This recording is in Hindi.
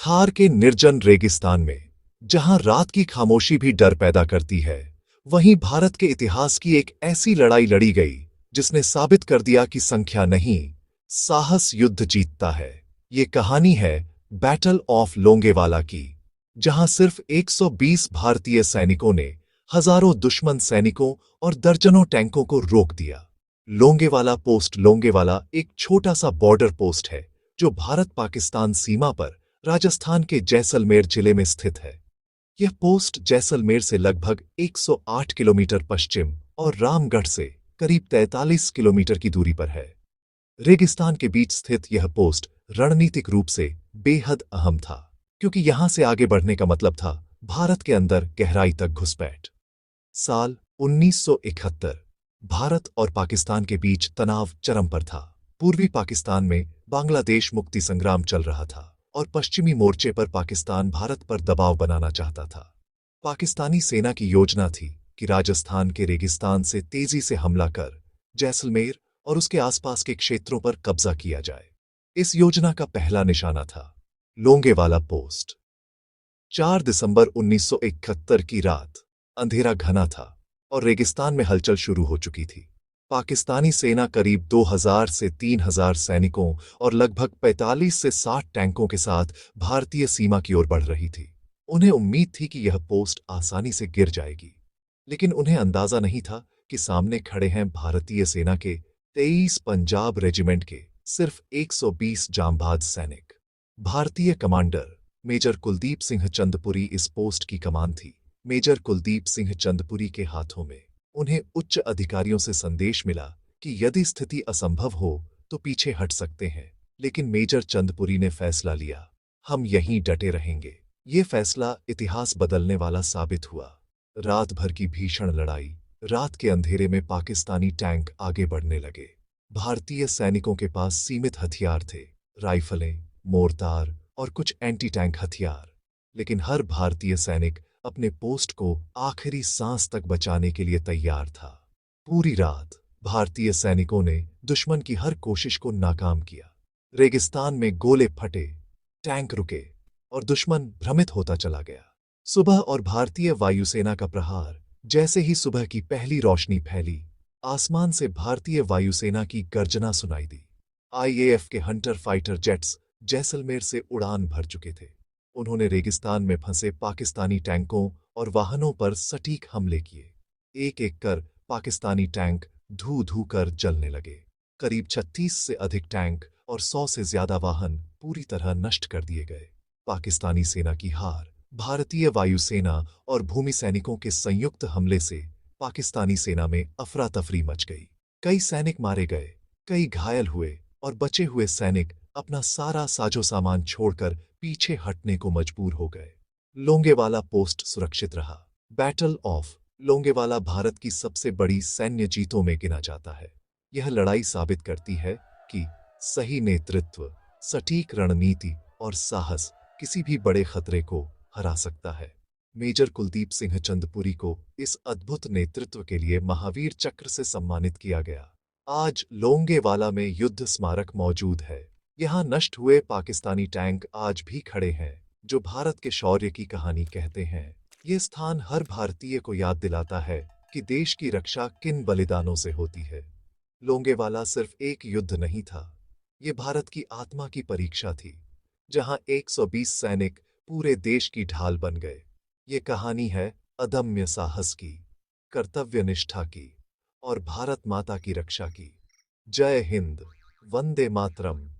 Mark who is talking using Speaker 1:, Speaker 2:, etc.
Speaker 1: थार के निर्जन रेगिस्तान में, जहां रात की खामोशी भी डर पैदा करती है, वहीं भारत के इतिहास की एक ऐसी लड़ाई लड़ी गई जिसने साबित कर दिया कि संख्या नहीं, साहस युद्ध जीतता है। ये कहानी है बैटल ऑफ लोंगेवाला की, जहां सिर्फ 120 भारतीय सैनिकों ने हजारों दुश्मन सैनिकों और दर्जनों टैंकों को रोक दिया। लोंगेवाला एक छोटा सा बॉर्डर पोस्ट है जो भारत पाकिस्तान सीमा पर राजस्थान के जैसलमेर जिले में स्थित है। यह पोस्ट जैसलमेर से लगभग 108 किलोमीटर पश्चिम और रामगढ़ से करीब 43 किलोमीटर की दूरी पर है। रेगिस्तान के बीच स्थित यह पोस्ट रणनीतिक रूप से बेहद अहम था, क्योंकि यहां से आगे बढ़ने का मतलब था भारत के अंदर गहराई तक घुसपैठ। साल 1971 भारत और पाकिस्तान के बीच तनाव चरम पर था। पूर्वी पाकिस्तान में बांग्लादेश मुक्ति संग्राम चल रहा था और पश्चिमी मोर्चे पर पाकिस्तान भारत पर दबाव बनाना चाहता था। पाकिस्तानी सेना की योजना थी कि राजस्थान के रेगिस्तान से तेजी से हमला कर जैसलमेर और उसके आसपास के क्षेत्रों पर कब्जा किया जाए। इस योजना का पहला निशाना था लोंगेवाला पोस्ट। 4 दिसंबर 1971 की रात अंधेरा घना था और रेगिस्तान में हलचल शुरू हो चुकी थी। पाकिस्तानी सेना करीब 2000 से 3000 सैनिकों और लगभग 45 से 60 टैंकों के साथ भारतीय सीमा की ओर बढ़ रही थी। उन्हें उम्मीद थी कि यह पोस्ट आसानी से गिर जाएगी, लेकिन उन्हें अंदाजा नहीं था कि सामने खड़े हैं भारतीय सेना के 23 पंजाब रेजिमेंट के सिर्फ 120 जांबाज सैनिक। भारतीय कमांडर मेजर कुलदीप सिंह चंदपुरी इस पोस्ट की कमान थी। मेजर कुलदीप सिंह चंदपुरी के हाथों में उन्हें उच्च अधिकारियों से संदेश मिला कि यदि स्थिति असंभव हो तो पीछे हट सकते हैं, लेकिन मेजर चंदपुरी ने फैसला लिया, हम यहीं डटे रहेंगे। ये फैसला इतिहास बदलने वाला साबित हुआ। रात भर की भीषण लड़ाई, रात के अंधेरे में पाकिस्तानी टैंक आगे बढ़ने लगे। भारतीय सैनिकों के पास सीमित हथियार थे, राइफलें, मोर्टार और कुछ एंटी टैंक हथियार, लेकिन हर भारतीय सैनिक अपने पोस्ट को आखिरी सांस तक बचाने के लिए तैयार था। पूरी रात भारतीय सैनिकों ने दुश्मन की हर कोशिश को नाकाम किया। रेगिस्तान में गोले फटे, टैंक रुके और दुश्मन भ्रमित होता चला गया। सुबह और भारतीय वायुसेना का प्रहार। जैसे ही सुबह की पहली रोशनी फैली, आसमान से भारतीय वायुसेना की गर्जना सुनाई दी। आईएएफ के हंटर फाइटर जेट्स जैसलमेर से उड़ान भर चुके थे। उन्होंने रेगिस्तान में फंसे पाकिस्तानी टैंकों और वाहनों पर सटीक हमले किए। एक एक कर पाकिस्तानी टैंक धू-धू कर जलने लगे। करीब 36 से अधिक टैंक और 100 से ज्यादा वाहन पूरी तरह नष्ट कर दिए गए। पाकिस्तानी सेना की हार। भारतीय वायुसेना और भूमि सैनिकों के संयुक्त हमले से पाकिस्तानी सेना में अफरा तफरी मच गई। कई सैनिक मारे गए, कई घायल हुए और बचे हुए सैनिक अपना सारा साजो सामान छोड़कर पीछे हटने को मजबूर हो गए। लोंगेवाला पोस्ट सुरक्षित रहा। बैटल ऑफ लोंगेवाला भारत की सबसे बड़ी सैन्य जीतों में गिना जाता है। यह लड़ाई साबित करती है कि सही नेतृत्व, सटीक रणनीति और साहस किसी भी बड़े खतरे को हरा सकता है। मेजर कुलदीप सिंह चंदपुरी को इस अद्भुत नेतृत्व के लिए महावीर चक्र से सम्मानित किया गया। आज लोंगेवाला में युद्ध स्मारक मौजूद है। यहाँ नष्ट हुए पाकिस्तानी टैंक आज भी खड़े हैं, जो भारत के शौर्य की कहानी कहते हैं। ये स्थान हर भारतीय को याद दिलाता है कि देश की रक्षा किन बलिदानों से होती है। लोंगेवाला सिर्फ एक युद्ध नहीं था, ये भारत की आत्मा की परीक्षा थी, जहां 120 सैनिक पूरे देश की ढाल बन गए। ये कहानी है अदम्य साहस की, कर्तव्य निष्ठा की और भारत माता की रक्षा की। जय हिंद, वंदे मातरम।